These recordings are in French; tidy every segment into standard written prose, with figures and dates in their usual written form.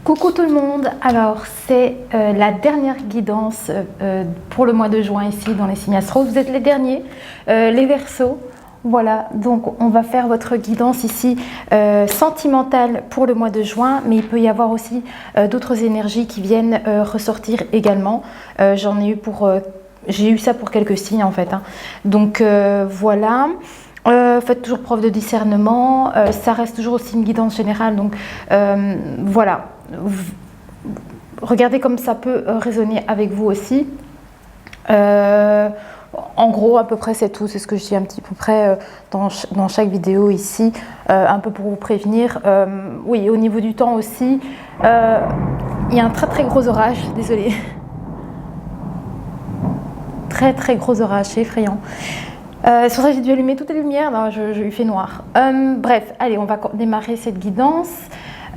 Coucou tout le monde, alors c'est la dernière guidance pour le mois de juin ici dans les signes astro. Vous êtes les derniers, les Verseaux. Voilà, donc on va faire votre guidance ici sentimentale pour le mois de juin, mais il peut y avoir aussi d'autres énergies qui viennent ressortir également. J'ai eu ça pour quelques signes en fait, hein. Donc voilà. Faites toujours preuve de discernement, ça reste toujours aussi une guidance générale, donc voilà. Regardez comme ça peut résonner avec vous aussi. En gros, à peu près, c'est tout. C'est ce que je dis un petit peu près dans chaque vidéo ici, un peu pour vous prévenir. Oui, au niveau du temps aussi, il y a un très très gros orage, désolée. Très très gros orage, c'est effrayant. C'est pour ça que j'ai dû allumer toutes les lumières, non, il fait noir. Bref, allez, on va démarrer cette guidance.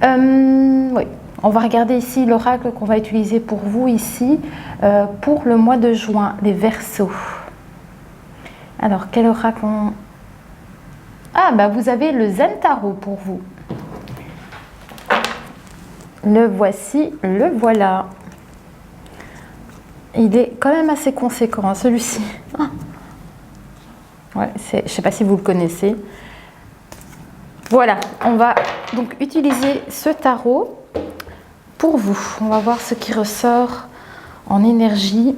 Oui. On va regarder ici l'oracle qu'on va utiliser pour vous ici, pour le mois de juin, les Verseaux. Alors, quel oracle on... Ah, bah vous avez le Zen Tarot pour vous. Le voici, le voilà. Il est quand même assez conséquent, hein, celui-ci. Ouais, je ne sais pas si vous le connaissez. Voilà, on va donc utiliser ce tarot pour vous. On va voir ce qui ressort en énergie.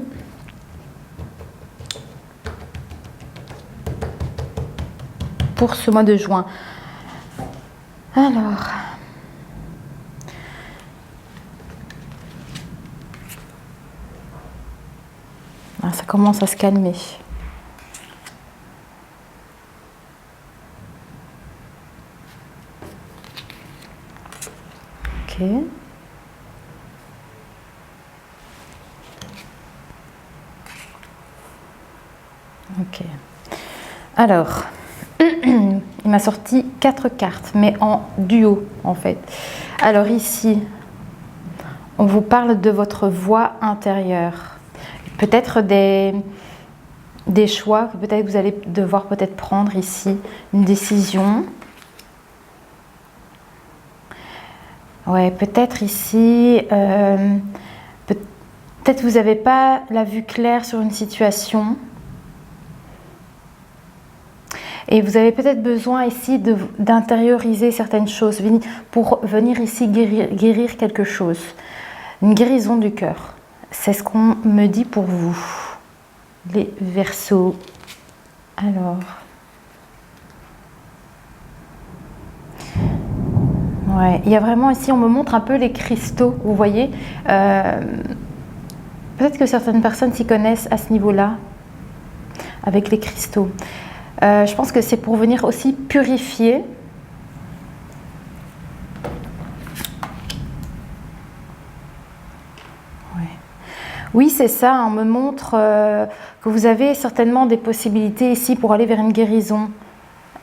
Pour ce mois de juin. Alors. Ah, ça commence à se calmer. Ok. Ok. Alors, il m'a sorti 4 cartes, mais en duo en fait. Alors ici, on vous parle de votre voix intérieure. Peut-être des choix que peut-être vous allez devoir peut-être prendre ici, une décision. Ouais, peut-être ici, peut-être vous n'avez pas la vue claire sur une situation. Et vous avez peut-être besoin ici d'intérioriser certaines choses pour venir ici guérir quelque chose. Une guérison du cœur. C'est ce qu'on me dit pour vous, les Verseaux. Alors. Ouais, il y a vraiment ici, on me montre un peu les cristaux, vous voyez. Peut-être que certaines personnes s'y connaissent à ce niveau-là, avec les cristaux. Je pense que c'est pour venir aussi purifier. Ouais. Oui, c'est ça, on me montre que vous avez certainement des possibilités ici pour aller vers une guérison.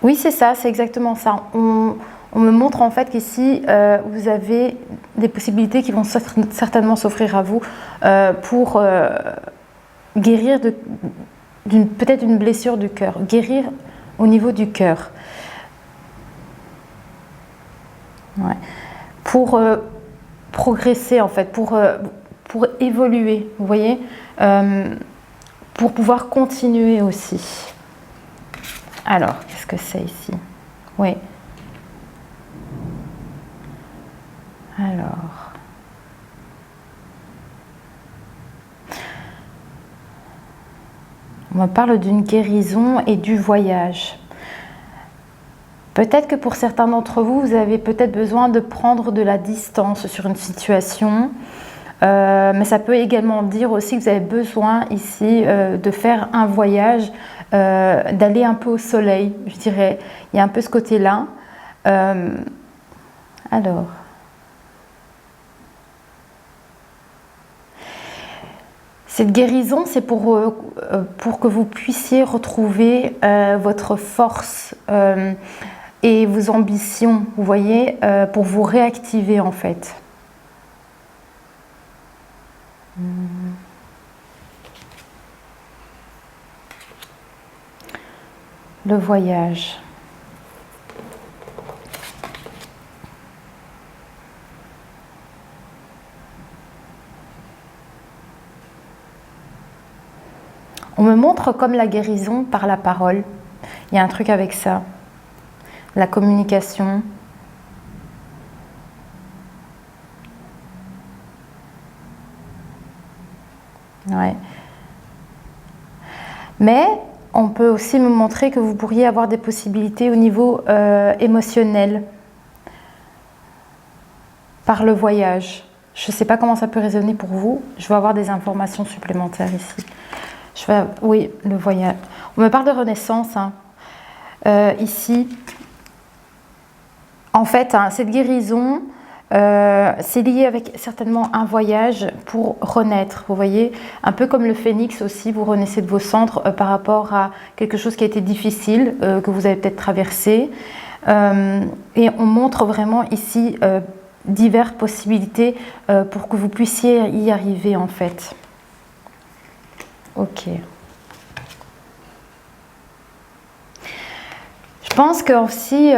Oui, c'est ça, c'est exactement ça. On me montre en fait qu'ici, vous avez des possibilités qui vont certainement s'offrir à vous pour guérir peut-être une blessure du cœur, guérir au niveau du cœur. Ouais. Pour progresser en fait, pour évoluer, vous voyez, pour pouvoir continuer aussi. Alors, qu'est-ce que c'est ici? Oui. Alors. On me parle d'une guérison et du voyage. Peut-être que pour certains d'entre vous, vous avez peut-être besoin de prendre de la distance sur une situation. Mais ça peut également dire aussi que vous avez besoin ici de faire un voyage, d'aller un peu au soleil, je dirais. Il y a un peu ce côté-là. Alors. Cette guérison, c'est pour que vous puissiez retrouver votre force et vos ambitions, vous voyez, pour vous réactiver en fait. Le voyage. On me montre comme la guérison par la parole. Il y a un truc avec ça. La communication. Ouais. Mais on peut aussi me montrer que vous pourriez avoir des possibilités au niveau émotionnel par le voyage. Je ne sais pas comment ça peut résonner pour vous. Je vais avoir des informations supplémentaires ici. Oui, le voyage. On me parle de renaissance hein. Ici. En fait, hein, cette guérison, c'est lié avec certainement un voyage pour renaître. Vous voyez, un peu comme le phénix aussi, vous renaissez de vos cendres par rapport à quelque chose qui a été difficile, que vous avez peut-être traversé. Et on montre vraiment ici diverses possibilités pour que vous puissiez y arriver en fait. Ok. Je pense que aussi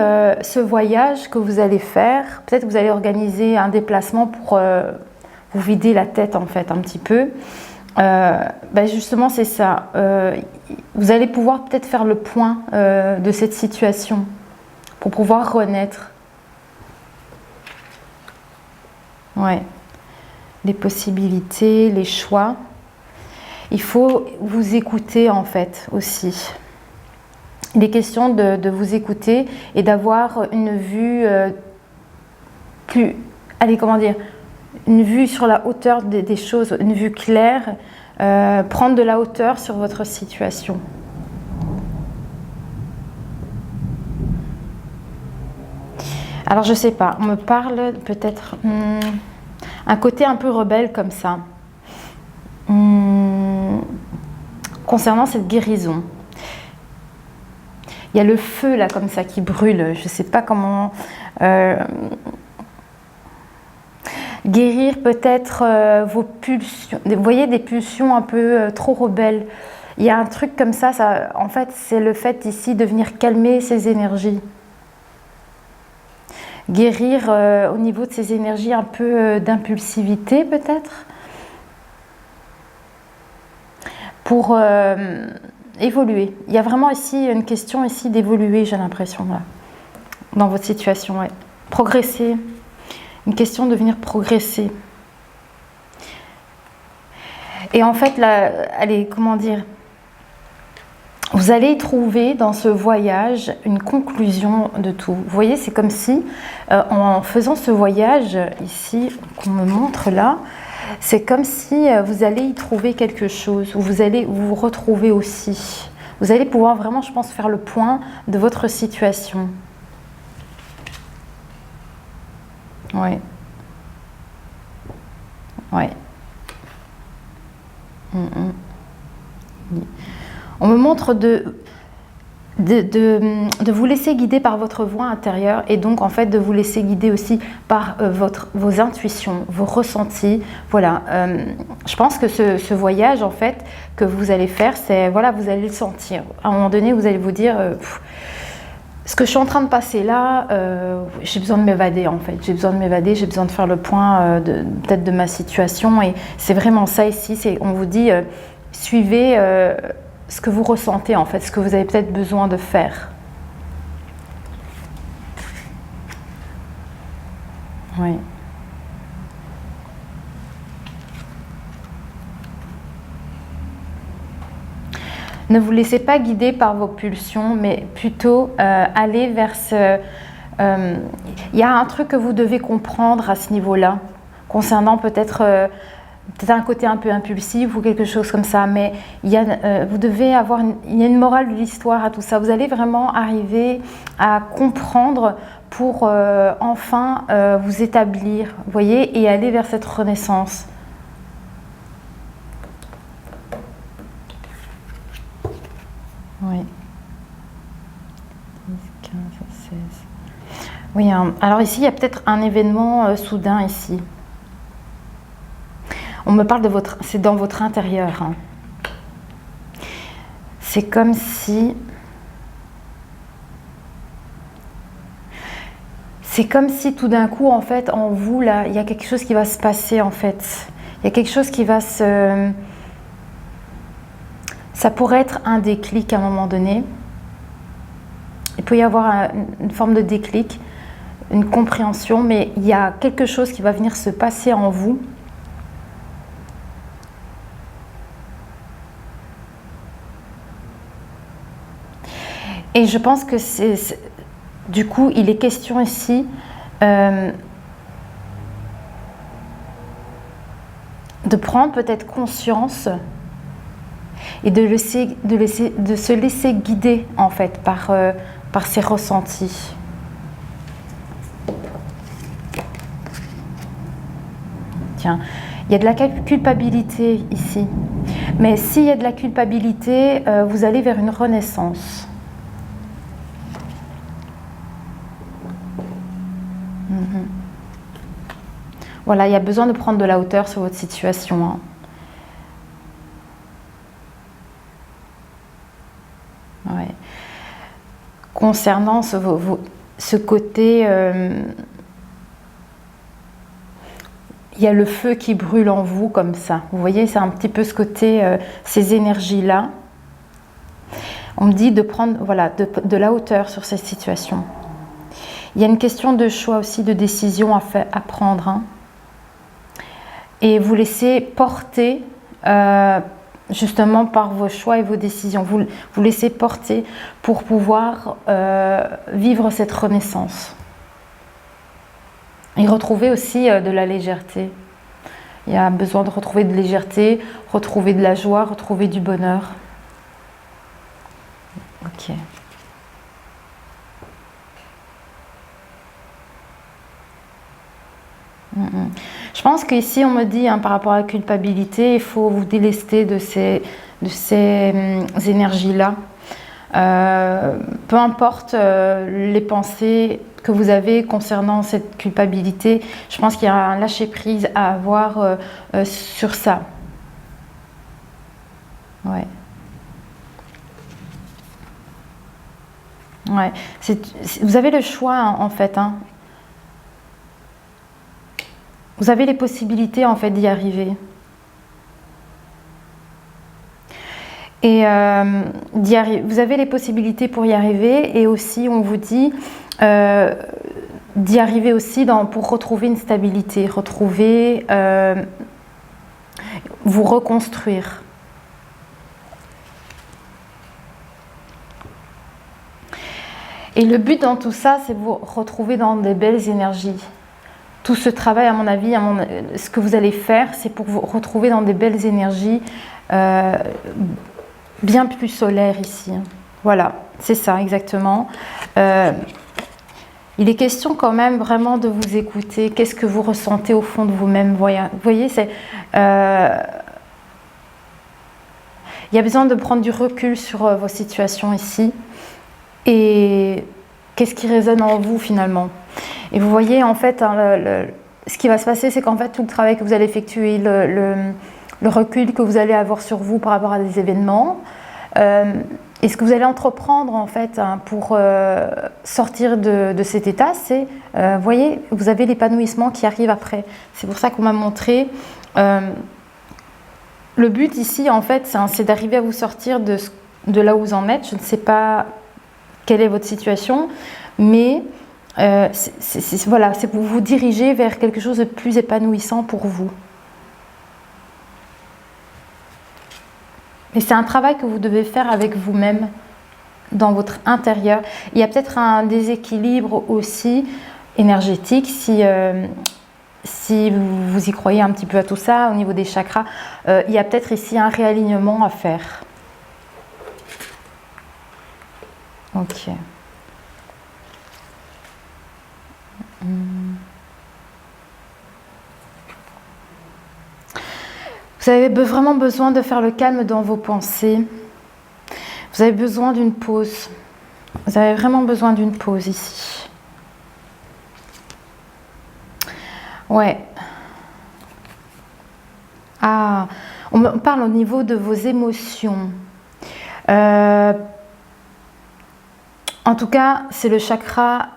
ce voyage que vous allez faire, peut-être que vous allez organiser un déplacement pour vous vider la tête en fait un petit peu. Justement c'est ça. Vous allez pouvoir peut-être faire le point de cette situation pour pouvoir renaître. Ouais. Les possibilités, les choix. Il faut vous écouter en fait aussi. Il est question de vous écouter et d'avoir une vue plus, allez comment dire, une vue sur la hauteur des choses, une vue claire, prendre de la hauteur sur votre situation. Alors je sais pas, on me parle peut-être un côté un peu rebelle comme ça, concernant cette guérison. Il y a le feu là comme ça qui brûle, je ne sais pas comment guérir peut-être vos pulsions. Vous voyez des pulsions un peu trop rebelles. Il y a un truc comme ça, en fait c'est le fait ici de venir calmer ces énergies. Guérir au niveau de ces énergies un peu d'impulsivité peut-être. Pour évoluer. Il y a vraiment ici une question ici d'évoluer, j'ai l'impression, là, dans votre situation. Ouais. Progresser. Une question de venir progresser. Et en fait, là, allez, comment dire, vous allez trouver dans ce voyage une conclusion de tout. Vous voyez, c'est comme si, en faisant ce voyage ici, qu'on me montre là, c'est comme si vous allez y trouver quelque chose, où vous allez vous retrouver aussi. Vous allez pouvoir vraiment, je pense, faire le point de votre situation. Oui. Oui. On me montre de vous laisser guider par votre voix intérieure et donc en fait de vous laisser guider aussi par vos intuitions, vos ressentis. Voilà, je pense que ce voyage en fait que vous allez faire, c'est voilà, vous allez le sentir. À un moment donné, vous allez vous dire ce que je suis en train de passer là, j'ai besoin de m'évader en fait. J'ai besoin de m'évader, j'ai besoin de faire le point peut-être de ma situation et c'est vraiment ça ici. On vous dit suivez ce que vous ressentez en fait, ce que vous avez peut-être besoin de faire. Oui. Ne vous laissez pas guider par vos pulsions, mais plutôt aller vers ce... Il y a un truc que vous devez comprendre à ce niveau-là, concernant peut-être un côté un peu impulsif ou quelque chose comme ça, mais vous devez avoir il y a une morale de l'histoire à tout ça. Vous allez vraiment arriver à comprendre pour enfin vous établir, vous voyez, et aller vers cette renaissance. Oui. 10, 15, 16. Oui, alors ici, il y a peut-être un événement soudain ici. On me parle de votre... C'est dans votre intérieur. Hein. C'est comme si... C'est comme si tout d'un coup, en fait, en vous, là, il y a quelque chose qui va se passer, en fait. Il y a quelque chose qui va se Ça pourrait être un déclic à un moment donné. Il peut y avoir une forme de déclic, une compréhension, mais il y a quelque chose qui va venir se passer en vous. Et je pense que du coup, il est question ici de prendre peut-être conscience et de se laisser guider en fait par ses ressentis. Tiens, il y a de la culpabilité ici. Mais s'il y a de la culpabilité, vous allez vers une renaissance. Voilà, il y a besoin de prendre de la hauteur sur votre situation. Hein. Ouais. Concernant ce côté, il y a le feu qui brûle en vous comme ça. Vous voyez, c'est un petit peu ce côté, ces énergies-là. On me dit de prendre de la hauteur sur cette situation. Il y a une question de choix aussi, de décision à prendre. Hein. Et vous laissez porter justement par vos choix et vos décisions. Vous laissez porter pour pouvoir vivre cette renaissance. Et retrouver aussi de la légèreté. Il y a besoin de retrouver de légèreté, retrouver de la joie, retrouver du bonheur. Ok. Je pense qu'ici, on me dit, hein, par rapport à la culpabilité, il faut vous délester de ces énergies-là. Peu importe les pensées que vous avez concernant cette culpabilité, je pense qu'il y a un lâcher-prise à avoir sur ça. Ouais. Ouais. Vous avez le choix, hein, en fait. Hein. Vous avez les possibilités, en fait, d'y arriver. Et vous avez les possibilités pour y arriver, et aussi on vous dit d'y arriver aussi pour retrouver une stabilité, vous reconstruire. Et le but dans tout ça, c'est de vous retrouver dans des belles énergies. Tout ce travail, à mon avis, ce que vous allez faire, c'est pour vous retrouver dans des belles énergies bien plus solaires ici. Voilà, c'est ça exactement. Il est question quand même vraiment de vous écouter. Qu'est-ce que vous ressentez au fond de vous-même? Vous voyez, il y a besoin de prendre du recul sur vos situations ici. Et qu'est-ce qui résonne en vous finalement? Et vous voyez, en fait, hein, ce qui va se passer, c'est qu'en fait, tout le travail que vous allez effectuer, le recul que vous allez avoir sur vous par rapport à des événements, et ce que vous allez entreprendre, en fait, hein, pour sortir de cet état, c'est, vous voyez, vous avez l'épanouissement qui arrive après. C'est pour ça qu'on m'a montré. Le but ici, en fait, c'est d'arriver à vous sortir de là où vous en êtes. Je ne sais pas quelle est votre situation, mais voilà, c'est pour vous diriger vers quelque chose de plus épanouissant pour vous. Et c'est un travail que vous devez faire avec vous-même, dans votre intérieur. Il y a peut-être un déséquilibre aussi énergétique, si vous y croyez un petit peu à tout ça, au niveau des chakras. Il y a peut-être ici un réalignement à faire. Ok. Vous avez vraiment besoin de faire le calme dans vos pensées. Vous avez besoin d'une pause. Vous avez vraiment besoin d'une pause ici. Ouais. Ah, on parle au niveau de vos émotions. En tout cas, c'est le chakra...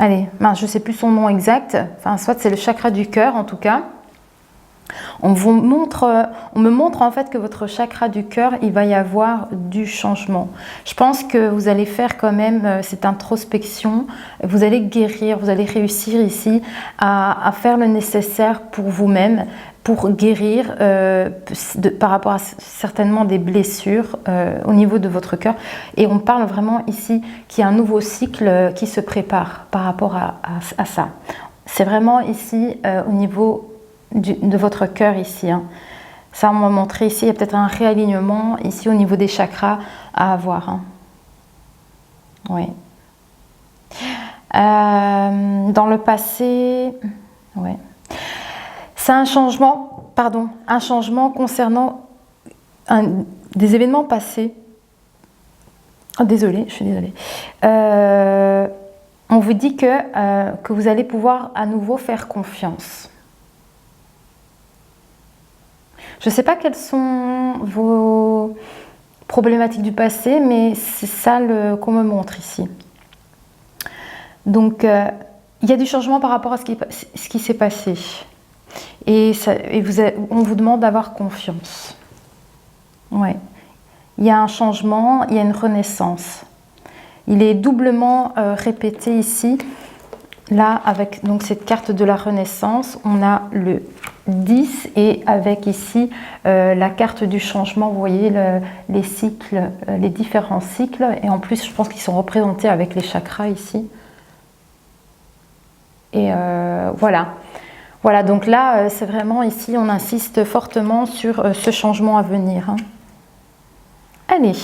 allez, je ne sais plus son nom exact. Enfin, soit c'est le chakra du cœur, en tout cas. On me montre en fait que votre chakra du cœur, il va y avoir du changement. Je pense que vous allez faire quand même cette introspection, vous allez guérir, vous allez réussir ici à faire le nécessaire pour vous-même, pour guérir par rapport à certainement des blessures au niveau de votre cœur. Et on parle vraiment ici qu'il y a un nouveau cycle qui se prépare par rapport à ça. C'est vraiment ici au niveau de votre cœur ici. Hein. Ça, on m'a montré ici, il y a peut-être un réalignement ici au niveau des chakras à avoir. Hein. Oui. Dans le passé, ouais. C'est un changement concernant des événements passés. Oh, désolée, je suis désolée. On vous dit que vous allez pouvoir à nouveau faire confiance. Je ne sais pas quelles sont vos problématiques du passé, mais c'est ça qu'on me montre ici. Donc, il y a du changement par rapport à ce qui s'est passé. Et on vous demande d'avoir confiance. Ouais. Il y a un changement, il y a une renaissance. Il est doublement répété ici. Là, avec donc cette carte de la Renaissance, on a le 10 et avec ici la carte du changement, vous voyez les cycles, les différents cycles. Et en plus, je pense qu'ils sont représentés avec les chakras ici. Et voilà. Voilà, donc là, c'est vraiment ici, on insiste fortement sur ce changement à venir. Hein. Allez,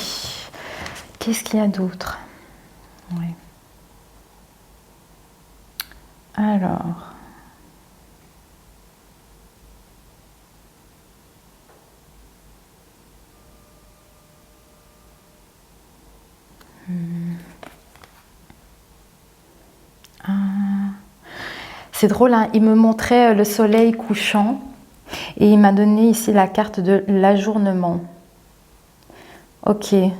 qu'est-ce qu'il y a d'autre? Oui. Alors, c'est drôle, hein, il me montrait le soleil couchant et il m'a donné ici la carte de l'ajournement. Ok. Vous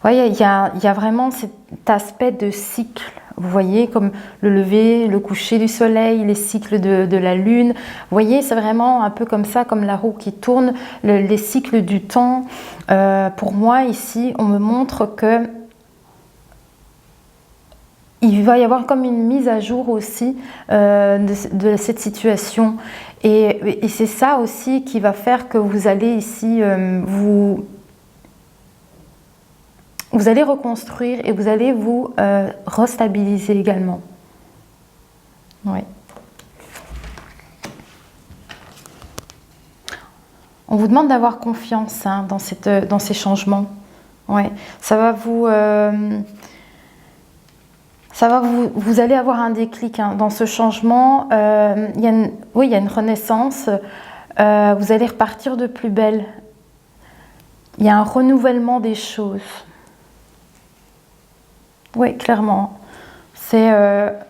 voyez, il y a vraiment cet aspect de cycle. Vous voyez, comme le lever, le coucher du soleil, les cycles de la lune. Vous voyez, c'est vraiment un peu comme ça, comme la roue qui tourne, les cycles du temps. Pour moi, ici, on me montre que il va y avoir comme une mise à jour aussi de cette situation. Et c'est ça aussi qui va faire que vous allez ici vous allez reconstruire et vous allez vous restabiliser également. Oui. On vous demande d'avoir confiance hein, dans ces changements. Ouais. Ça va vous allez avoir un déclic hein, dans ce changement. Il y a une renaissance. Vous allez repartir de plus belle. Il y a un renouvellement des choses. Oui, clairement. C'est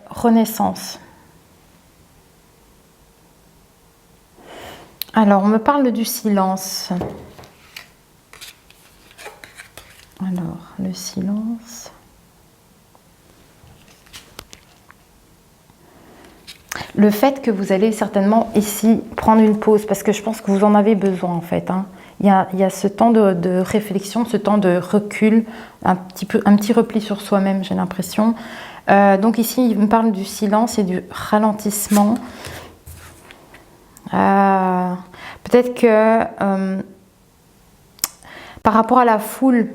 renaissance. Alors, on me parle du silence. Alors, le silence. Le fait que vous allez certainement ici prendre une pause, parce que je pense que vous en avez besoin en fait. Hein. Il y a ce temps de réflexion, ce temps de recul, un petit repli sur soi-même, j'ai l'impression. Donc ici, il me parle du silence et du ralentissement. Peut-être que par rapport à la foule,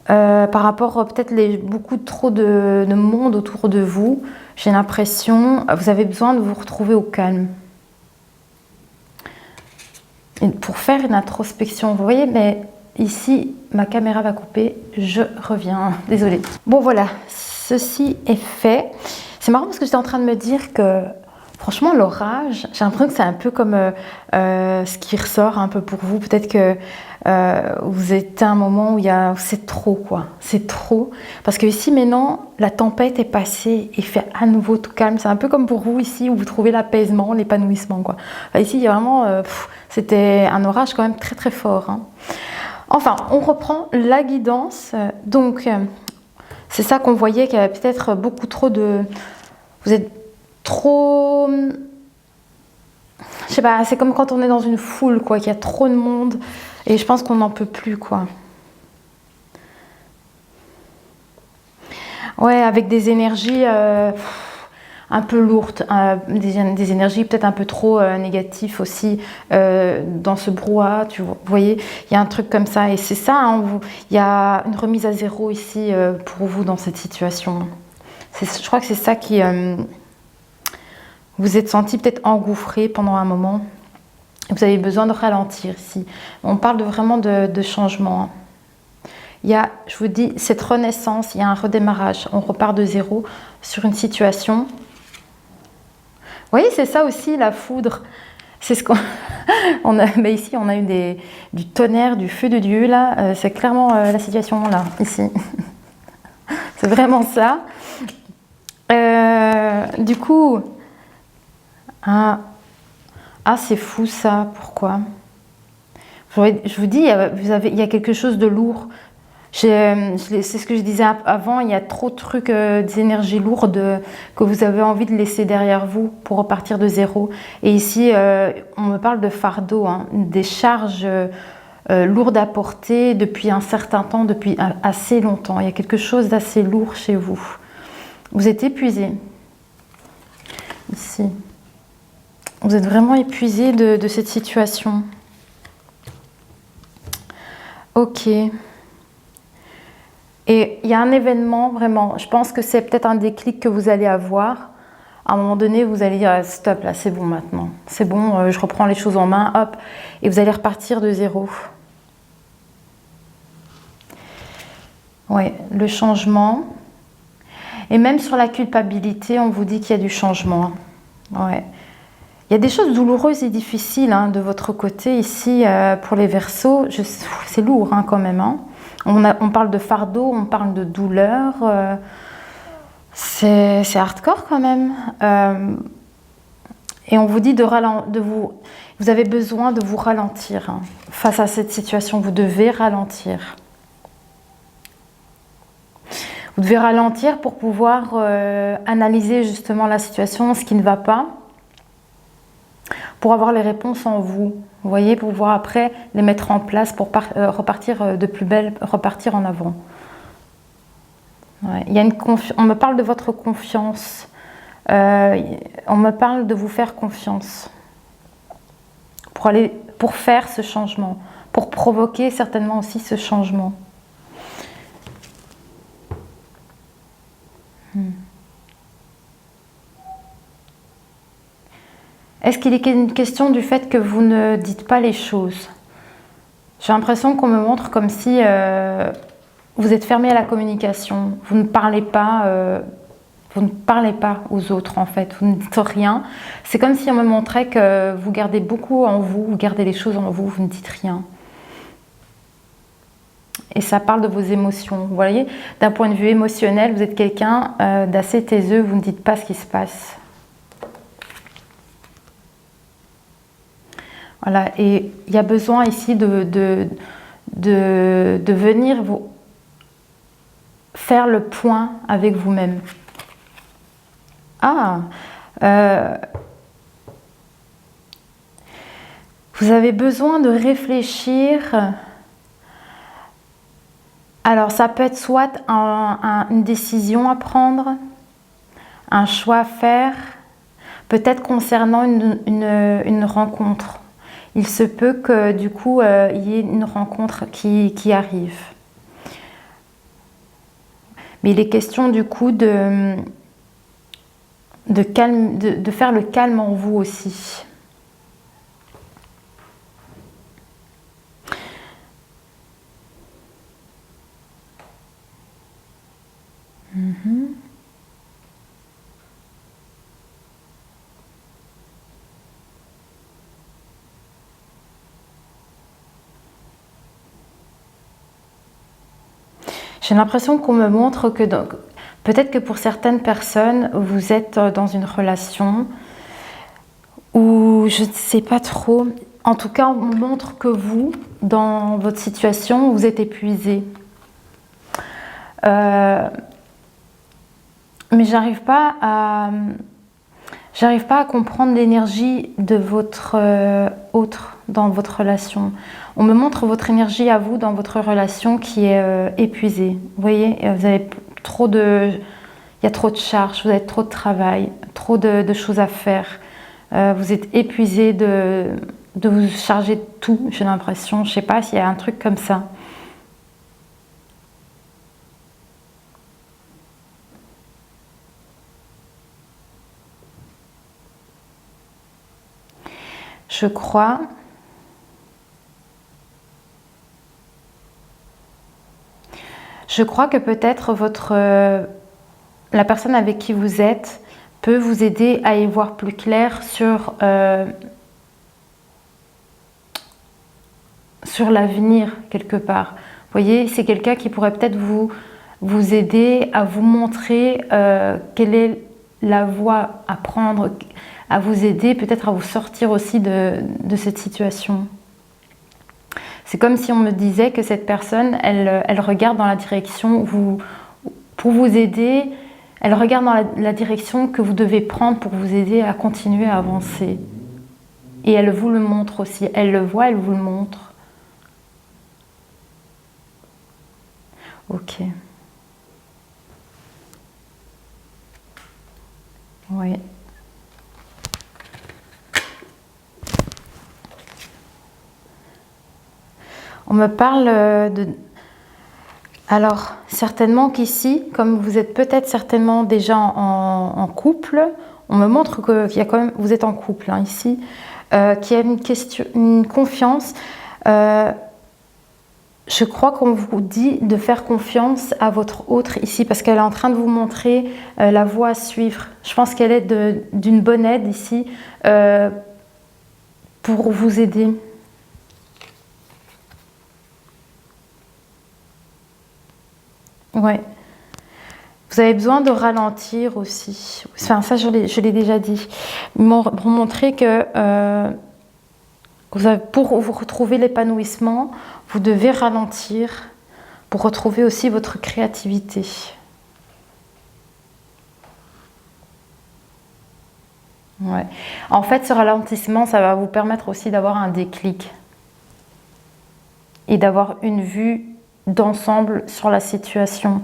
par rapport peut-être beaucoup trop de monde autour de vous, j'ai l'impression vous avez besoin de vous retrouver au calme. Et pour faire une introspection, vous voyez, mais ici, ma caméra va couper, je reviens, désolée. Bon voilà, ceci est fait. C'est marrant parce que j'étais en train de me dire que franchement, l'orage, j'ai l'impression que c'est un peu comme ce qui ressort un peu pour vous. Peut-être que vous êtes à un moment où c'est trop, quoi. C'est trop. Parce que ici, maintenant, la tempête est passée et fait à nouveau tout calme. C'est un peu comme pour vous ici, où vous trouvez l'apaisement, l'épanouissement, quoi. Enfin, ici, il y a vraiment... c'était un orage quand même très, très fort. Hein. Enfin, on reprend la guidance. Donc, c'est ça qu'on voyait, qu'il y avait peut-être beaucoup trop de... Vous êtes trop... Je sais pas, c'est comme quand on est dans une foule, quoi, qu'il y a trop de monde. Et je pense qu'on n'en peut plus, quoi. Ouais, avec des énergies un peu lourdes, des énergies peut-être un peu trop négatives aussi dans ce brouhaha, vous voyez, il y a un truc comme ça. Et c'est ça, hein, il y a une remise à zéro ici pour vous dans cette situation. Je crois que c'est ça qui... vous êtes senti peut-être engouffré pendant un moment. Vous avez besoin de ralentir ici. On parle vraiment de changement, hein. Il y a, je vous dis, cette renaissance, il y a un redémarrage. On repart de zéro sur une situation. Vous voyez, c'est ça aussi, la foudre. C'est ce qu'on a. Mais ici, on a eu du tonnerre, du feu de Dieu, là. C'est clairement la situation, là, ici. C'est vraiment ça. Du coup... Ah, c'est fou, ça. Pourquoi? Je vous dis, il y a quelque chose de lourd. C'est ce que je disais avant, il y a trop de trucs, des énergies lourdes que vous avez envie de laisser derrière vous pour repartir de zéro. Et ici, on me parle de fardeau, hein, des charges lourdes à porter depuis un certain temps, depuis assez longtemps. Il y a quelque chose d'assez lourd chez vous. Vous êtes épuisé. Ici. Vous êtes vraiment épuisé de cette situation. Ok. Et il y a un événement, vraiment, je pense que c'est peut-être un déclic que vous allez avoir. À un moment donné, vous allez dire, stop, là, c'est bon maintenant. C'est bon, je reprends les choses en main, hop. Et vous allez repartir de zéro. Oui, le changement. Et même sur la culpabilité, on vous dit qu'il y a du changement. Ouais. Il y a des choses douloureuses et difficiles hein, de votre côté ici pour les Verseaux. C'est lourd hein, quand même. Hein. On parle de fardeau, on parle de douleur. C'est hardcore quand même. Et on vous dit vous avez besoin de vous ralentir. Hein. Face à cette situation, vous devez ralentir. Vous devez ralentir pour pouvoir analyser justement la situation, ce qui ne va pas, pour avoir les réponses en vous. Vous voyez, pour pouvoir après les mettre en place pour repartir de plus belle, repartir en avant. Ouais, il y a on me parle de votre confiance. On me parle de vous faire confiance pour faire ce changement, pour provoquer certainement aussi ce changement. Est-ce qu'il est une question du fait que vous ne dites pas les choses? J'ai l'impression qu'on me montre comme si vous êtes fermé à la communication. Vous ne parlez pas aux autres en fait. Vous ne dites rien. C'est comme si on me montrait que vous gardez beaucoup en vous, vous gardez les choses en vous, vous ne dites rien. Et ça parle de vos émotions. Vous voyez, d'un point de vue émotionnel, vous êtes quelqu'un d'assez taiseux, vous ne dites pas ce qui se passe. Voilà, et il y a besoin ici de venir vous faire le point avec vous-même. Vous avez besoin de réfléchir. Alors, ça peut être soit une décision à prendre, un choix à faire, peut-être concernant une rencontre. Il se peut que du coup, il y ait une rencontre qui arrive. Mais il est question du coup de faire le calme en vous aussi. J'ai l'impression qu'on me montre que peut-être que pour certaines personnes, vous êtes dans une relation où je ne sais pas trop. En tout cas, on me montre que vous, dans votre situation, vous êtes épuisé. Mais j'arrive pas à J'arrive pas à comprendre l'énergie de votre autre dans votre relation. On me montre votre énergie à vous dans votre relation qui est épuisée. Vous voyez, vous avez trop de... Il y a trop de charges, vous avez trop de travail, trop de choses à faire. Vous êtes épuisé de vous charger de tout, j'ai l'impression. Je sais pas s'il y a un truc comme ça. Je crois que peut-être la personne avec qui vous êtes peut vous aider à y voir plus clair sur l'avenir quelque part. Vous voyez, c'est quelqu'un qui pourrait peut-être vous aider à vous montrer quelle est la voie à prendre, à vous aider peut-être à vous sortir aussi de cette situation. C'est comme si on me disait que cette personne, elle regarde dans la direction, pour vous aider, elle regarde dans la direction que vous devez prendre pour vous aider à continuer à avancer. Et elle vous le montre aussi, elle le voit, elle vous le montre. Ok. Oui. On me parle de... Alors, certainement qu'ici, comme vous êtes peut-être certainement déjà en couple, on me montre qu'il y a quand même... Vous êtes en couple hein, ici, qu'il y a une confiance. Je crois qu'on vous dit de faire confiance à votre autre ici, parce qu'elle est en train de vous montrer la voie à suivre. Je pense qu'elle est d'une bonne aide ici pour vous aider. Ouais. Vous avez besoin de ralentir aussi. Enfin, ça, je l'ai déjà dit. Pour montrer que pour vous retrouver l'épanouissement, vous devez ralentir pour retrouver aussi votre créativité. Ouais. En fait, ce ralentissement, ça va vous permettre aussi d'avoir un déclic et d'avoir une vue d'ensemble sur la situation.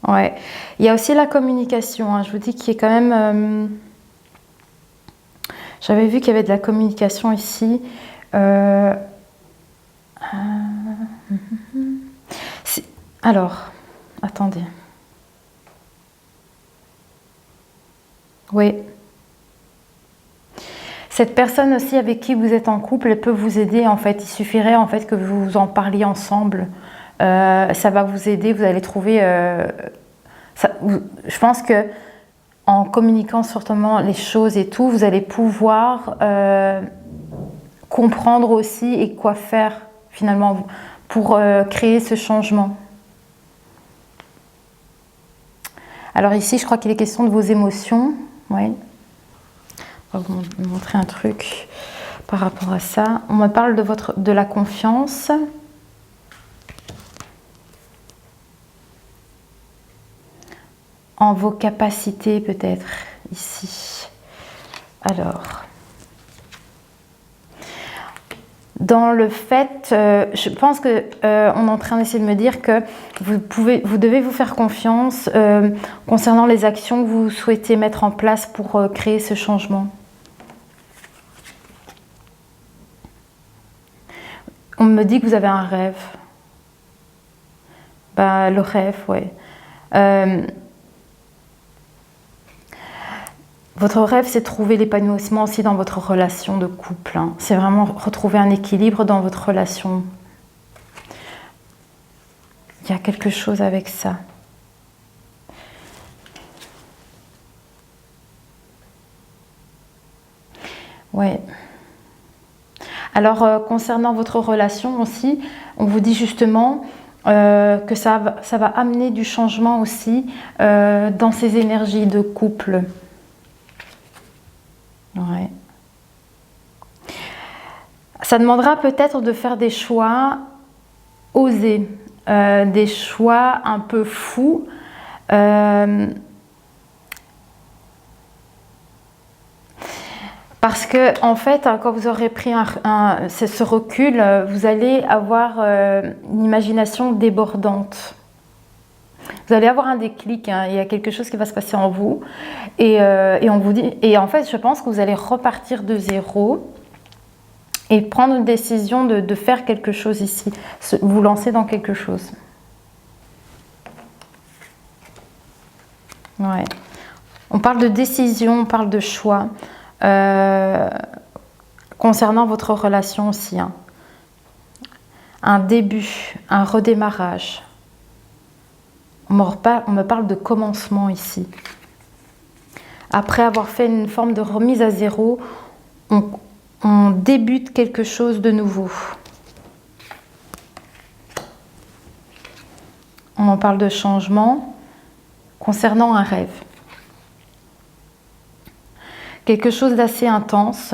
Ouais. Il y a aussi la communication, hein. Je vous dis qu'il y a quand même... J'avais vu qu'il y avait de la communication ici. Alors, attendez. Oui. Cette personne aussi avec qui vous êtes en couple, elle peut vous aider en fait. Il suffirait en fait que vous en parliez ensemble. Ça va vous aider, vous allez trouver... je pense que en communiquant surtout les choses et tout, vous allez pouvoir comprendre aussi et quoi faire finalement pour créer ce changement. Alors ici, je crois qu'il est question de vos émotions. Oui. On va vous montrer un truc par rapport à ça. On me parle de la confiance. En vos capacités peut-être ici. Alors, dans le fait, je pense que on est en train d'essayer de me dire que vous devez vous faire confiance concernant les actions que vous souhaitez mettre en place pour créer ce changement. On me dit que vous avez un rêve. Bah, le rêve, ouais. Votre rêve, c'est trouver l'épanouissement aussi dans votre relation de couple. Hein. C'est vraiment retrouver un équilibre dans votre relation. Il y a quelque chose avec ça. Ouais. Alors, concernant votre relation aussi, on vous dit justement que ça va amener du changement aussi dans ces énergies de couple. Ouais. Ça demandera peut-être de faire des choix osés, des choix un peu fous, Parce que, en fait, quand vous aurez pris ce recul, vous allez avoir une imagination débordante. Vous allez avoir un déclic, hein, il y a quelque chose qui va se passer en vous. Et on vous dit, et en fait, je pense que vous allez repartir de zéro et prendre une décision de faire quelque chose ici, vous lancer dans quelque chose. Ouais. On parle de décision, on parle de choix. Concernant votre relation aussi, hein. Un début, un redémarrage. On me parle de commencement ici. Après avoir fait une forme de remise à zéro, on débute quelque chose de nouveau. On en parle de changement concernant un rêve. Quelque chose d'assez intense.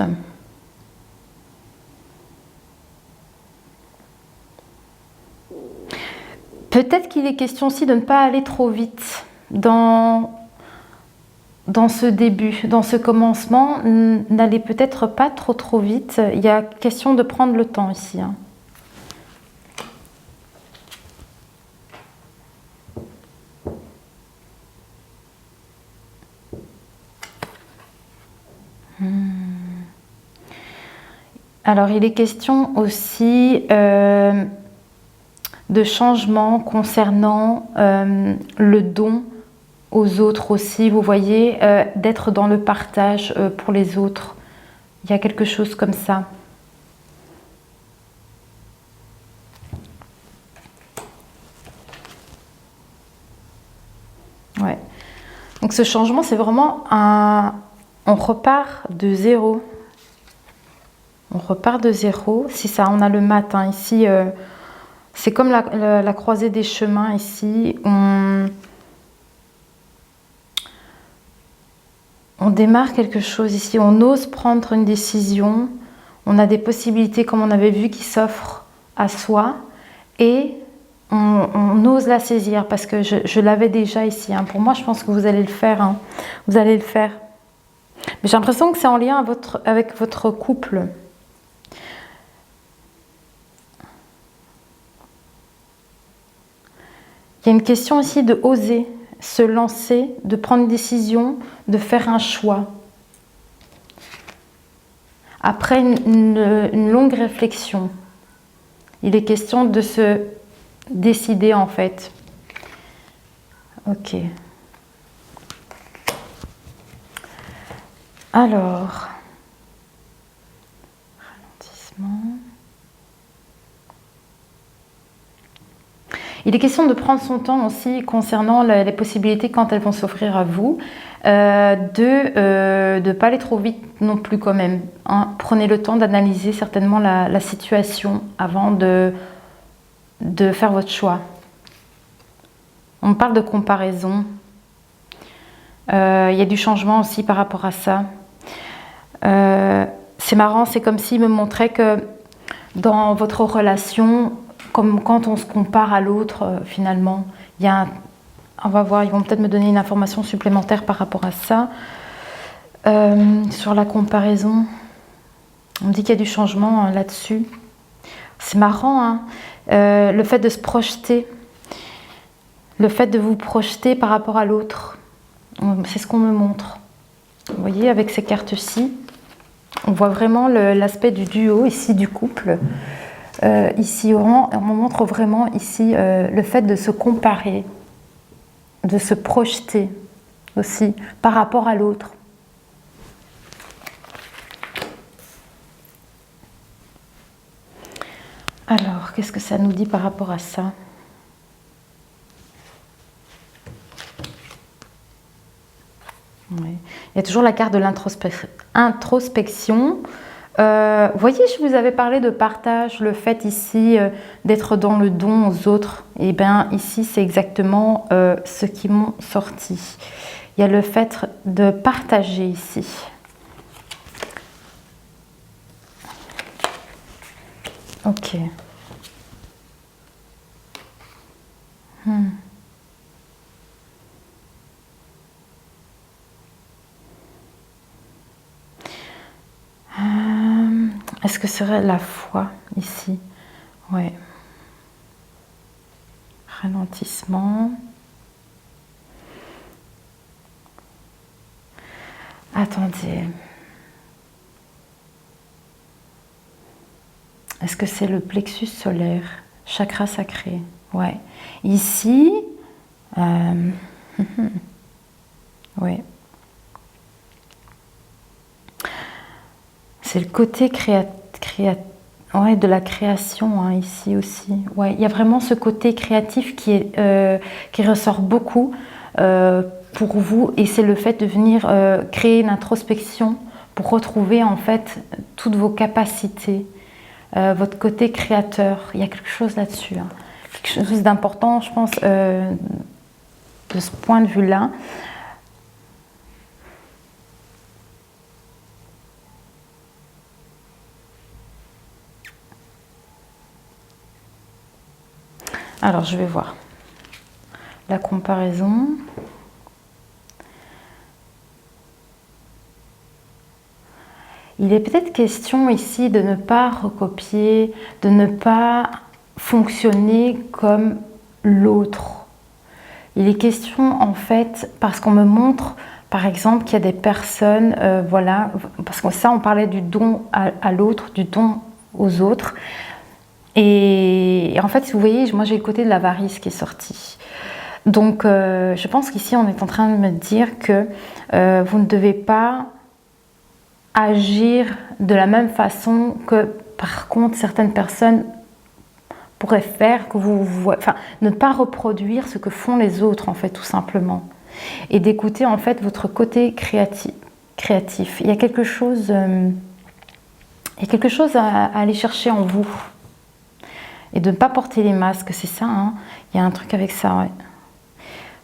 Peut-être qu'il est question aussi de ne pas aller trop vite dans ce début, dans ce commencement. N'allez peut-être pas trop vite. Il y a question de prendre le temps ici, hein. Alors, il est question aussi de changement concernant le don aux autres aussi. Vous voyez, d'être dans le partage pour les autres. Il y a quelque chose comme ça. Ouais. Donc, ce changement, c'est vraiment on repart de zéro. On repart de zéro. C'est ça, on a le matin ici. C'est comme la croisée des chemins ici. On démarre quelque chose ici. On ose prendre une décision. On a des possibilités, comme on avait vu, qui s'offrent à soi. Et on ose la saisir parce que je l'avais déjà ici, hein. Pour moi, je pense que vous allez le faire, hein. Vous allez le faire. Mais j'ai l'impression que c'est en lien avec votre couple. Il y a une question ici de oser se lancer, de prendre une décision, de faire un choix. Après une longue réflexion, il est question de se décider en fait. Ok. Alors, ralentissement. Il est question de prendre son temps aussi concernant les possibilités quand elles vont s'offrir à vous, de ne pas aller trop vite non plus quand même, hein. Prenez le temps d'analyser certainement la situation avant de faire votre choix. On parle de comparaison. Il y a du changement aussi par rapport à ça. C'est marrant, c'est comme s'il me montrait que dans votre relation, comme quand on se compare à l'autre, finalement, il y a on va voir, ils vont peut-être me donner une information supplémentaire par rapport à ça. Sur la comparaison, on me dit qu'il y a du changement là-dessus. C'est marrant, hein, le fait de se projeter, le fait de vous projeter par rapport à l'autre, c'est ce qu'on me montre. Vous voyez, avec ces cartes-ci, on voit vraiment l'aspect du duo, ici du couple. Ici, on me montre vraiment ici le fait de se comparer, de se projeter aussi par rapport à l'autre. Alors, qu'est-ce que ça nous dit par rapport à ça ? Oui. Il y a toujours la carte de l'introspection. Vous voyez, je vous avais parlé de partage, le fait ici d'être dans le don aux autres. Et bien ici, c'est exactement ce qui m'ont sorti. Il y a le fait de partager ici. Ok. « 」 « 」 « 」 « 」 « 」 « 」 « 」 « 」 « 」 « 」 « 」 « 」 « 」 « 」 « 」 « 」 « 」 « 」 « 」 « 」 « 」 « 」 « 」 « 」 « 」 « 」 « 」 « 」 « 」 « 」 « Est-ce que ce serait la foi ici? Ouais. Ralentissement. Attendez. Est-ce que c'est le plexus solaire? Chakra sacré. Ouais. Ici, ouais. C'est le côté ouais, de la création hein, ici aussi. Ouais, il y a vraiment ce côté créatif qui ressort beaucoup pour vous, et c'est le fait de venir créer une introspection pour retrouver en fait toutes vos capacités, votre côté créateur. Il y a quelque chose là-dessus, hein. Quelque chose d'important, je pense, de ce point de vue-là. Alors, je vais voir la comparaison. Il est peut-être question ici de ne pas recopier, de ne pas fonctionner comme l'autre. Il est question en fait, parce qu'on me montre par exemple qu'il y a des personnes, voilà, parce que ça on parlait du don à l'autre, du don aux autres. Et en fait, vous voyez, moi j'ai le côté de l'avarice qui est sorti. Donc je pense qu'ici on est en train de me dire que vous ne devez pas agir de la même façon que par contre certaines personnes pourraient faire, que enfin, ne pas reproduire ce que font les autres en fait tout simplement, et d'écouter en fait votre côté créatif. Il y a quelque chose, à aller chercher en vous, et de ne pas porter les masques, c'est ça, hein. Il y a un truc avec ça, ouais.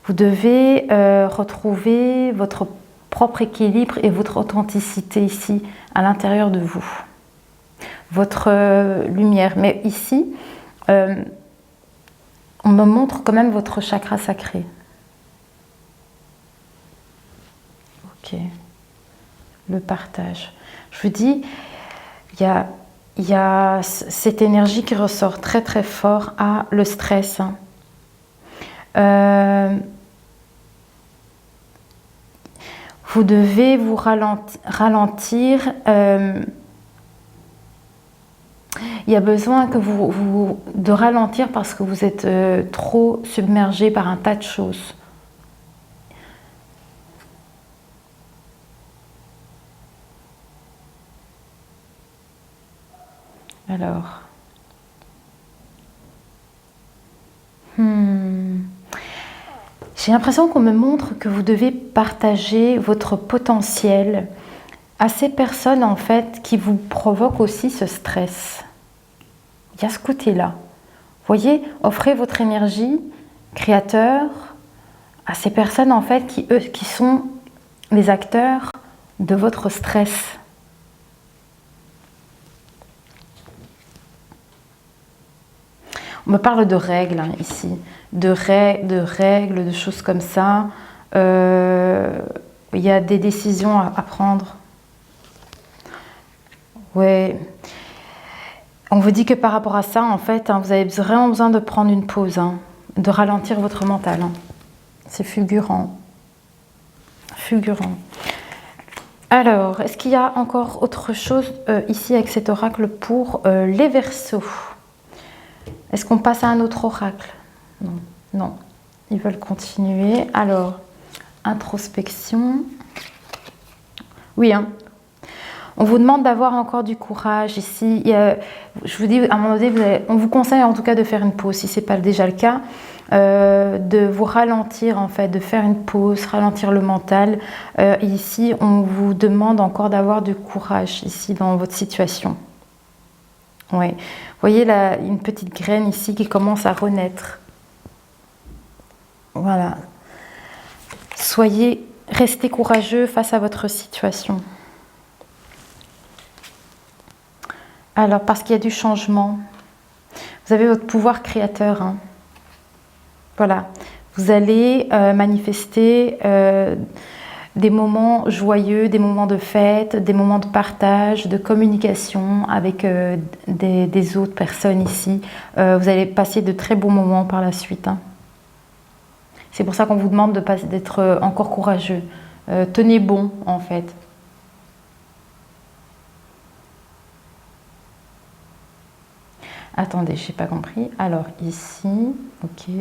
Vous devez retrouver votre propre équilibre et votre authenticité ici, à l'intérieur de vous. Votre lumière. Mais ici, on me montre quand même votre chakra sacré. Ok. Le partage. Je vous dis, il y a cette énergie qui ressort très très fort à le stress. Vous devez vous ralentir. Il y a besoin de ralentir parce que vous êtes trop submergé par un tas de choses. Alors. J'ai l'impression qu'on me montre que vous devez partager votre potentiel à ces personnes en fait qui vous provoquent aussi ce stress. Il y a ce côté-là. Voyez, offrez votre énergie créateur à ces personnes en fait qui sont les acteurs de votre stress. On me parle de règles hein, ici, de règles, de choses comme ça. Il y a des décisions à prendre. Ouais. On vous dit que par rapport à ça, en fait, hein, vous avez vraiment besoin de prendre une pause, hein, de ralentir votre mental. Hein. C'est fulgurant. Fulgurant. Alors, est-ce qu'il y a encore autre chose ici avec cet oracle pour les Verseaux? Est-ce qu'on passe à un autre oracle? Non, non. Ils veulent continuer. Alors, introspection. Oui, hein. On vous demande d'avoir encore du courage ici. Je vous dis, à un moment donné, on vous conseille en tout cas de faire une pause, si ce n'est pas déjà le cas, de vous ralentir en fait, de faire une pause, ralentir le mental. Ici, on vous demande encore d'avoir du courage ici dans votre situation. Ouais. Vous voyez là, une petite graine ici qui commence à renaître. Voilà. Restez courageux face à votre situation. Alors, parce qu'il y a du changement. Vous avez votre pouvoir créateur. Hein. Voilà. Vous allez manifester des moments joyeux, des moments de fête, des moments de partage, de communication avec des autres personnes ici. Vous allez passer de très bons moments par la suite, hein. C'est pour ça qu'on vous demande d'être encore courageux. Tenez bon, en fait. Attendez, je n'ai pas compris. Alors, ici, ok.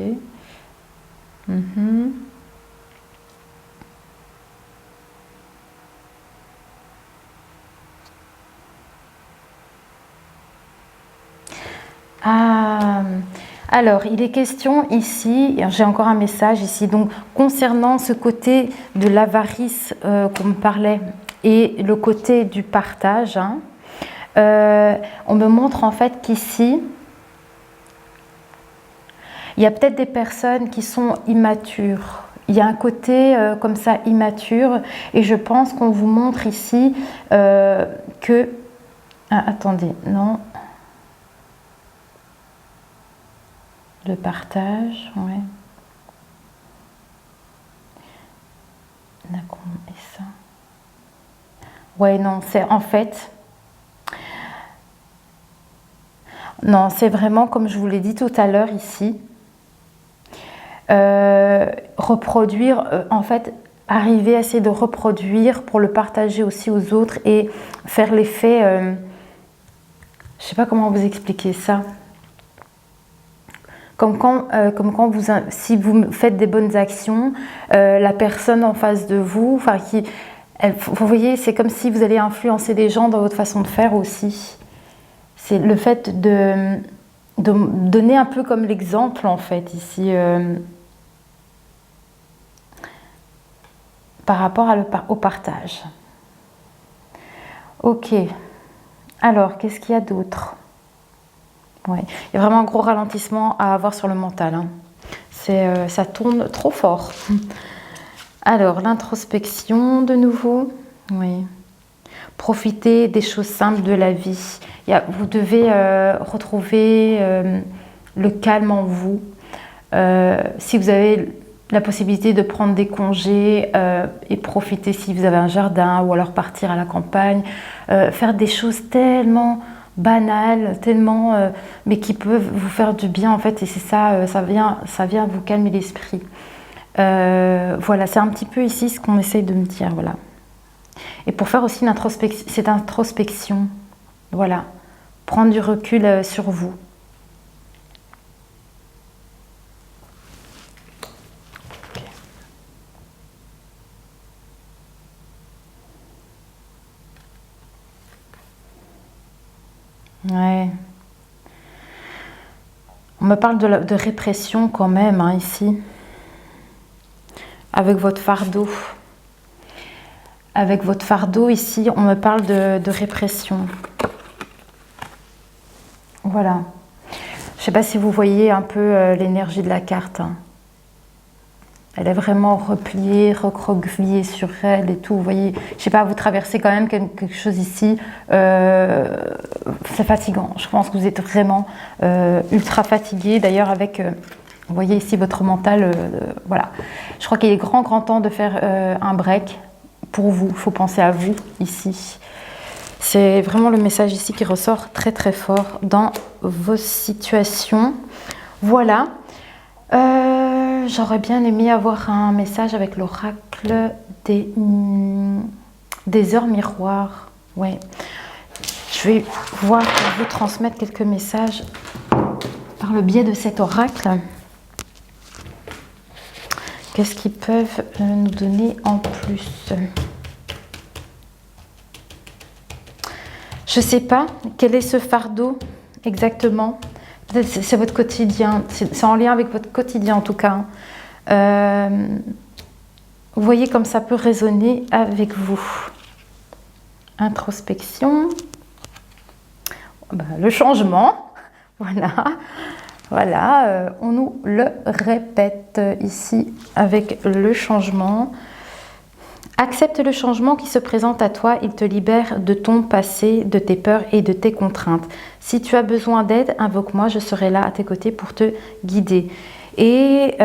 Ah, alors, il est question ici, j'ai encore un message ici, donc concernant ce côté de l'avarice qu'on me parlait et le côté du partage, hein, on me montre en fait qu'ici, il y a peut-être des personnes qui sont immatures. Il y a un côté comme ça immature et je pense qu'on vous montre ici que... Ah, attendez, non... Le partage, ouais. D'accord, et ça. Ouais, non, c'est en fait. Non, c'est vraiment comme je vous l'ai dit tout à l'heure ici. Reproduire, en fait, arriver à essayer de reproduire pour le partager aussi aux autres et faire l'effet. Je ne sais pas comment vous expliquer ça. Comme quand si vous faites des bonnes actions, la personne en face de vous, enfin vous voyez, c'est comme si vous allez influencer les gens dans votre façon de faire aussi. C'est le fait de donner un peu comme l'exemple en fait ici par rapport au partage. Ok. Alors, qu'est-ce qu'il y a d'autre ? Ouais. Il y a vraiment un gros ralentissement à avoir sur le mental, hein. Ça tourne trop fort. Alors, l'introspection de nouveau. Oui. Profitez des choses simples de la vie. Vous devez retrouver le calme en vous. Si vous avez la possibilité de prendre des congés et profiter si vous avez un jardin ou alors partir à la campagne, faire des choses tellement banales, tellement, mais qui peuvent vous faire du bien en fait, et c'est ça, ça vient vous calmer l'esprit. Voilà, c'est un petit peu ici ce qu'on essaye de me dire, voilà. Et pour faire aussi cette introspection, voilà, prendre du recul sur vous. Ouais. On me parle de répression quand même, hein, ici. Avec votre fardeau. Avec votre fardeau, ici, on me parle de répression. Voilà. Je ne sais pas si vous voyez un peu l'énergie de la carte, hein. Elle est vraiment repliée, recroquevillée sur elle et tout. Vous voyez, je ne sais pas, vous traversez quand même quelque chose ici. C'est fatigant. Je pense que vous êtes vraiment ultra fatigué. D'ailleurs, avec, vous voyez ici votre mental. Voilà. Je crois qu'il est grand temps de faire un break pour vous. Il faut penser à vous ici. C'est vraiment le message ici qui ressort très fort dans vos situations. Voilà. J'aurais bien aimé avoir un message avec l'oracle des heures miroirs. Ouais. Je vais voir pour vous transmettre quelques messages par le biais de cet oracle. Qu'est-ce qu'ils peuvent nous donner en plus ? Je ne sais pas quel est ce fardeau exactement. C'est votre quotidien, c'est en lien avec votre quotidien en tout cas. Vous voyez comme ça peut résonner avec vous. Introspection. Le changement. Voilà. On nous le répète ici avec le changement. Accepte le changement qui se présente à toi, il te libère de ton passé, de tes peurs et de tes contraintes. Si tu as besoin d'aide, invoque-moi, je serai là à tes côtés pour te guider. Et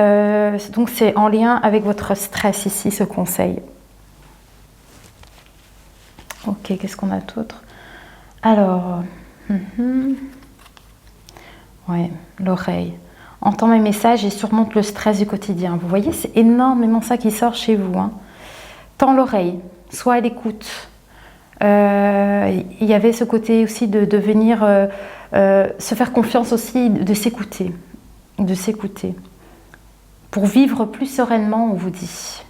donc c'est en lien avec votre stress ici, ce conseil. Ok, qu'est-ce qu'on a d'autre? Alors, ouais, l'oreille. Entends mes messages et surmonte le stress du quotidien. Vous voyez, c'est énormément ça qui sort chez vous. Hein. Tends l'oreille, sois à l'écoute. Il y avait ce côté aussi de venir se faire confiance aussi, de s'écouter. De s'écouter. Pour vivre plus sereinement, on vous dit.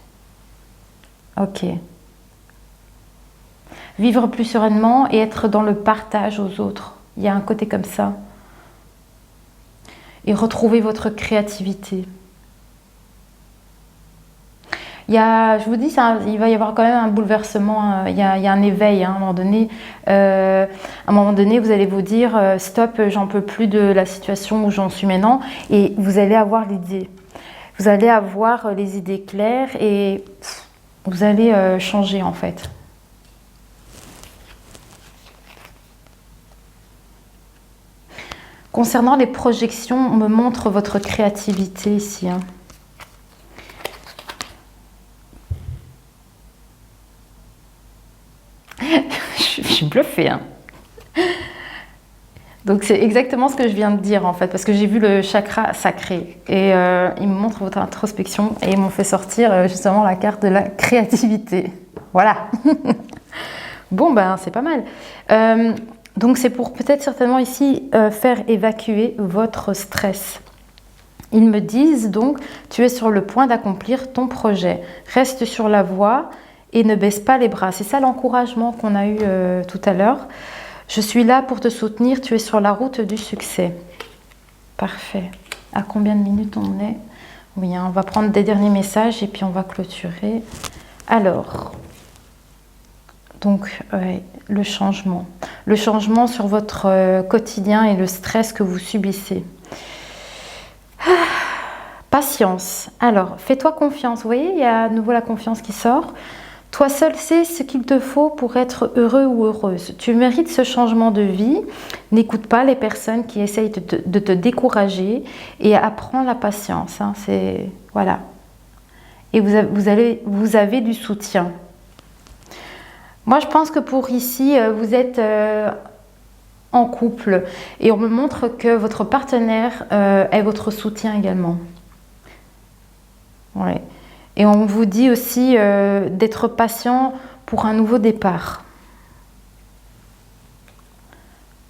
Ok. Vivre plus sereinement et être dans le partage aux autres. Il y a un côté comme ça. Et retrouver votre créativité. Je vous dis, il va y avoir quand même un bouleversement, il y a un éveil hein, à un moment donné. Vous allez vous dire, stop, j'en peux plus de la situation où j'en suis maintenant. Et vous allez avoir l'idée. Vous allez avoir les idées claires et vous allez changer en fait. Concernant les projections, on me montre votre créativité ici. Hein. Je suis bluffée. Hein. Donc c'est exactement ce que je viens de dire en fait, parce que j'ai vu le chakra sacré et il me montre votre introspection et ils m'ont fait sortir justement la carte de la créativité. Voilà. Bon ben c'est pas mal. Donc c'est pour peut-être certainement ici faire évacuer votre stress. Ils me disent donc, tu es sur le point d'accomplir ton projet. Reste sur la voie et ne baisse pas les bras. C'est ça l'encouragement qu'on a eu tout à l'heure. Je suis là pour te soutenir, tu es sur la route du succès. Parfait. À combien de minutes on est? Oui, hein, on va prendre des derniers messages et puis on va clôturer. Alors, donc, le changement. Le changement sur votre quotidien et le stress que vous subissez. Patience. Alors, fais-toi confiance. Vous voyez, il y a à nouveau la confiance qui sort. Toi seul sais ce qu'il te faut pour être heureux ou heureuse. Tu mérites ce changement de vie. N'écoute pas les personnes qui essayent de te décourager et apprends la patience. Hein, voilà. Et vous avez du soutien. Moi, je pense que pour ici, vous êtes en couple et on me montre que votre partenaire est votre soutien également. Ouais. Et on vous dit aussi d'être patient pour un nouveau départ.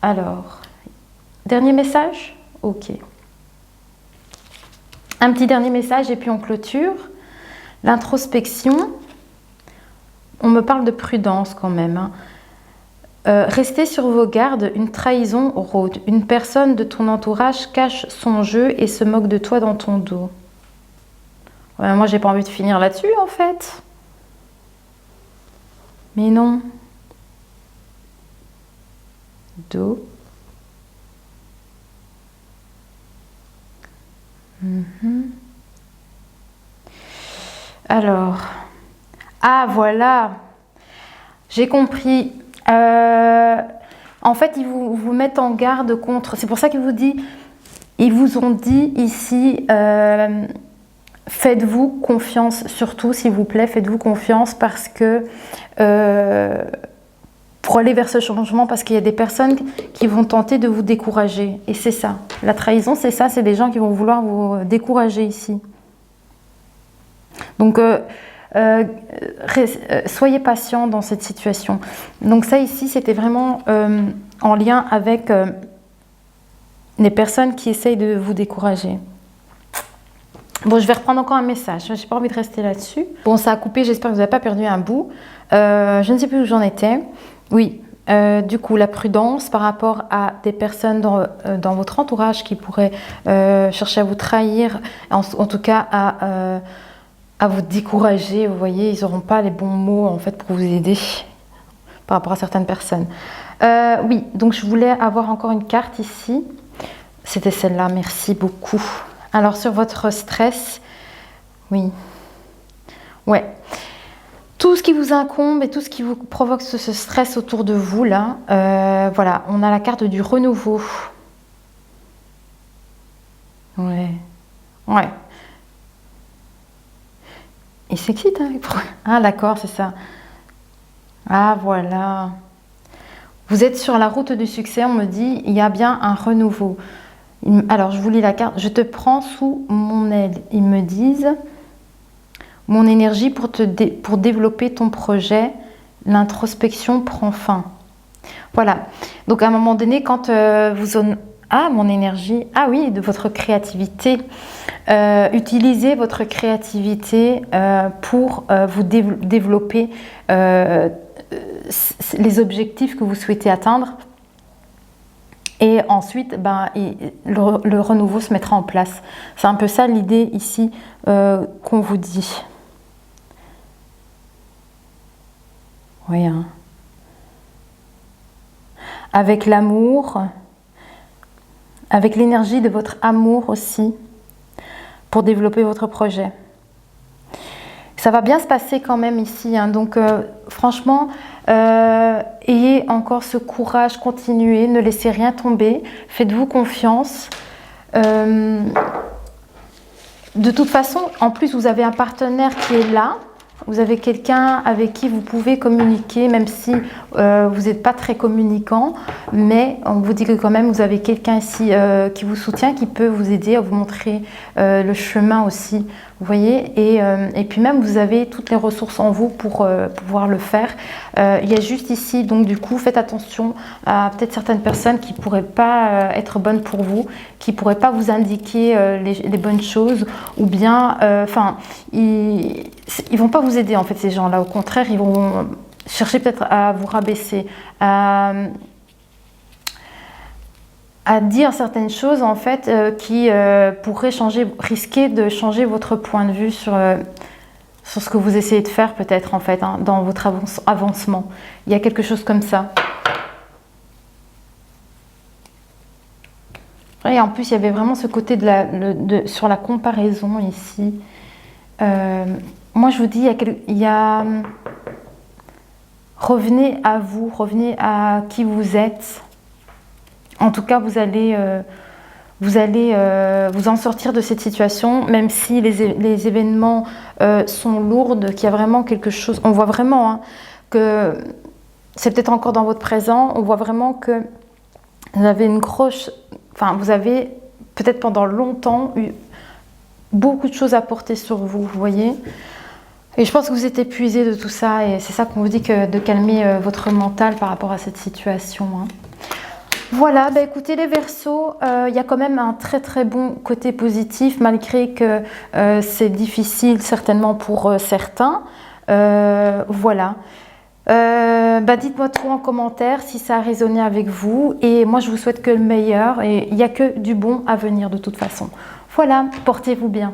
Alors, dernier message? Ok. Un petit dernier message et puis on clôture. L'introspection. On me parle de prudence quand même. Hein. Restez sur vos gardes, une trahison rôde. Une personne de ton entourage cache son jeu et se moque de toi dans ton dos. Ouais, moi, j'ai pas envie de finir là-dessus, en fait. Mais non. Dos. Alors. Ah, voilà. J'ai compris. En fait, ils vous mettent en garde contre... C'est pour ça qu'ils vous ont dit ici... Faites-vous confiance, surtout s'il vous plaît, faites-vous confiance parce que pour aller vers ce changement, parce qu'il y a des personnes qui vont tenter de vous décourager. Et c'est ça, la trahison, c'est ça, c'est des gens qui vont vouloir vous décourager ici. Donc, soyez patient dans cette situation. Donc ça ici, c'était vraiment en lien avec les personnes qui essayent de vous décourager. Bon, je vais reprendre encore un message. Je n'ai pas envie de rester là-dessus. Bon, ça a coupé. J'espère que vous n'avez pas perdu un bout. Je ne sais plus où j'en étais. Oui, du coup, la prudence par rapport à des personnes dans votre entourage qui pourraient chercher à vous trahir, en tout cas à vous décourager. Vous voyez, ils n'auront pas les bons mots en fait pour vous aider par rapport à certaines personnes. Oui, donc je voulais avoir encore une carte ici. C'était celle-là. Merci beaucoup. Alors, sur votre stress, oui, ouais. Tout ce qui vous incombe et tout ce qui vous provoque ce stress autour de vous, là, voilà, on a la carte du renouveau. Ouais, ouais. Il s'excite, hein. Ah, d'accord, c'est ça. Ah, voilà. Vous êtes sur la route du succès, on me dit, il y a bien un renouveau. Alors, je vous lis la carte. Je te prends sous mon aile. Ils me disent, mon énergie pour développer ton projet, l'introspection prend fin. Voilà. Donc, à un moment donné, quand ah, mon énergie. Ah oui, de votre créativité. Utilisez votre créativité pour vous développer les objectifs que vous souhaitez atteindre. Et ensuite, ben, le renouveau se mettra en place. C'est un peu ça l'idée ici qu'on vous dit. Oui, hein. Avec l'amour, avec l'énergie de votre amour aussi, pour développer votre projet. Ça va bien se passer quand même ici, hein. Donc franchement, ayez encore ce courage, continuez, ne laissez rien tomber, faites-vous confiance. De toute façon, en plus vous avez un partenaire qui est là, vous avez quelqu'un avec qui vous pouvez communiquer, même si vous n'êtes pas très communicant, mais on vous dit que quand même vous avez quelqu'un ici qui vous soutient, qui peut vous aider à vous montrer le chemin aussi, vous voyez, et puis même vous avez toutes les ressources en vous pour pouvoir le faire. Il y a juste ici, donc du coup, faites attention à peut-être certaines personnes qui ne pourraient pas être bonnes pour vous, qui ne pourraient pas vous indiquer les bonnes choses, ou bien, enfin, ils vont pas vous aider en fait, ces gens-là. Au contraire, ils vont chercher peut-être à vous rabaisser, à dire certaines choses en fait qui pourraient risquer de changer votre point de vue sur ce que vous essayez de faire peut-être en fait, hein, dans votre avancement. Il y a quelque chose comme ça. Et en plus, il y avait vraiment ce côté sur la comparaison ici. Moi, je vous dis, revenez à vous, revenez à qui vous êtes. En tout cas, vous allez vous en sortir de cette situation, même si les événements sont lourds, qu'il y a vraiment quelque chose. On voit vraiment hein, que c'est peut-être encore dans votre présent. On voit vraiment que vous avez vous avez peut-être pendant longtemps eu beaucoup de choses à porter sur vous, vous voyez. Et je pense que vous êtes épuisé de tout ça, et c'est ça qu'on vous dit, que de calmer votre mental par rapport à cette situation. Hein. Voilà, bah écoutez les Verseaux, il y a quand même un très très bon côté positif, malgré que c'est difficile certainement pour certains. Voilà. Dites-moi tout en commentaire si ça a résonné avec vous, et moi je vous souhaite que le meilleur, et il n'y a que du bon à venir de toute façon. Voilà, portez-vous bien.